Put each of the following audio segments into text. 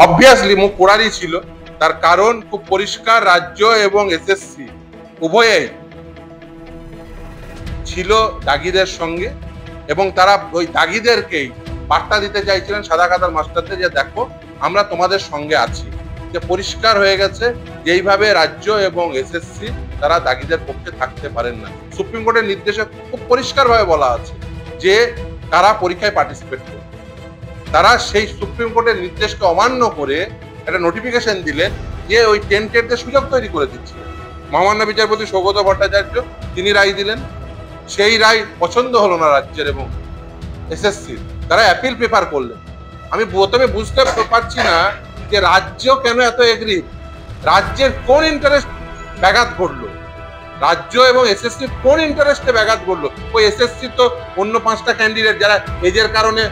Obviously মুখ পোড়ারই ছিল। তার কারণ খুব পরিষ্কার, রাজ্য এবং এসএসসি উভয়ে ছিল দাগিদের সঙ্গে, এবং তারা ওই দাগিদেরকেই বার্তা দিতে চাইছিলেন সাদা কাতার মাস্টারদের, যে দেখো আমরা তোমাদের সঙ্গে আছি। যে পরিষ্কার হয়ে গেছে যেইভাবে রাজ্য এবং এসএসসি তারা দাগিদের পক্ষে থাকতে পারেন না। সুপ্রিম কোর্টের নির্দেশে খুব পরিষ্কারভাবে বলা আছে যে তারা পরীক্ষায় পার্টিসিপেট করবে। তারা সেই সুপ্রিম কোর্টের নির্দেশকে অমান্য করে একটা নোটিফিকেশন দিলেন যে ওই টেন্টেডদের সুযোগ তৈরি করে দিচ্ছে। মহামান্য বিচারপতি সৌগত ভট্টাচার্য তিনি রায় দিলেন, সেই রায় পছন্দ হলো না রাজ্যের এবং এসএসসির, তারা অ্যাপিল প্রেফার করলেন। আমি প্রথমে বুঝতে পারছি না যে রাজ্য কেন এত এগ্রিভ, রাজ্যের কোন ইন্টারেস্ট ব্যাঘাত ঘটলো, রাজ্য এবং এসএসসির কোন ইন্টারেস্টে ব্যাঘাত ঘটলো? ওই এসএসসি তো অন্য 5টা ক্যান্ডিডেট যারা এজের কারণে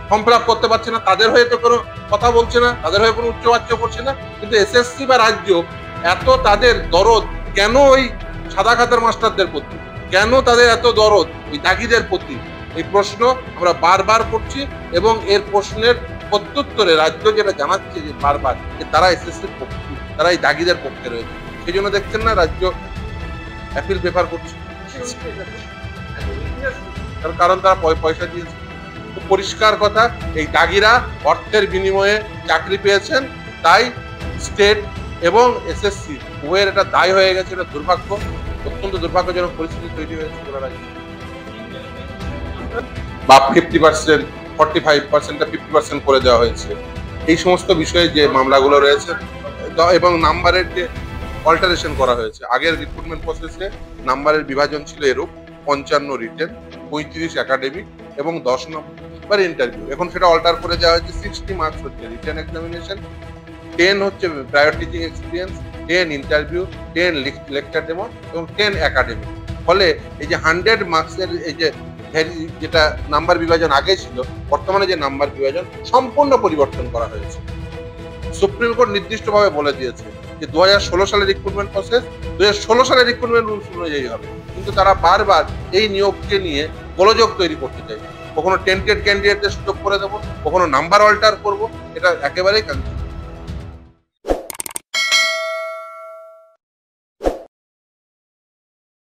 ফর্ম ফিল আপ করতে পারছে না, তাদের হয়ে তো কোনো কথা বলছে না, তাদের হয়ে কোনো উচ্চবাচ্য করছে না। কিন্তু এসএসসি বা রাজ্য এত তাদের দরদ কেন ওই সাদা খাতার মাস্টারদের প্রতি, কেন তাদের এত দরদ ওই দাগিদের প্রতি? এই প্রশ্ন আমরা বারবার করছি, এবং এর প্রশ্নের প্রত্যুত্তরে রাজ্য যেটা জানাচ্ছে যে বারবার যে তারা এসএসসির পক্ষে, তারা এই দাগিদের পক্ষে রয়েছে। সেই জন্য দেখছেন না রাজ্য অ্যাপিল প্রেফার করছে, তার কারণ তারা পয়সা দিয়েছে। পরিষ্কার কথা, এই দাগিরা অর্থের বিনিময়ে চাকরি পেয়েছেন, তাই স্টেট এবং এসএসসি উভয়ের এটা দায় হয়ে গেছে। এটা দুর্ভাগ্য, অত্যন্ত দুর্ভাগ্যজনক পরিস্থিতি তৈরি হয়েছে বা 50%, 45%টা 50% করে দেওয়া হয়েছে। এই সমস্ত বিষয়ে যে মামলাগুলো রয়েছে এবং নাম্বারের যে অল্টারেশন করা হয়েছে, আগের রিক্রুটমেন্ট প্রসেসে নাম্বারের বিভাজন ছিল এরূপ: 55 রিটেন, 35 একাডেমিক এবং 10 নম্বর ইন্টারভিউ। এখন সেটা অল্টার করে দেওয়া হয়েছে, 60 মার্কস হচ্ছে রিটেন এক্সামিনেশন, 10 হচ্ছে prior teaching experience, 10 interview, 10 lecture demo এবং 10 একাডেমিক। ফলে এই যে 100 মার্কসের এই যে যেটা নাম্বার বিভাজন আগে ছিল, বর্তমানে যে নাম্বার বিভাজন সম্পূর্ণ পরিবর্তন করা হয়েছে। সুপ্রিম কোর্ট নির্দিষ্টভাবে বলে দিয়েছে যে 2016 সালের রিক্রুটমেন্ট প্রসেস 2016 সালের রিক্রুটমেন্ট রুলস অনুযায়ী হবে, কিন্তু তারা বারবার এই নিয়োগকে নিয়ে গোলযোগ তৈরি করতে চাই। কখনো টেন্টেড ক্যান্ডিডেটদের সুযোগ করে দেবো, কখনো নাম্বার অল্টার করবো, এটা একেবারেই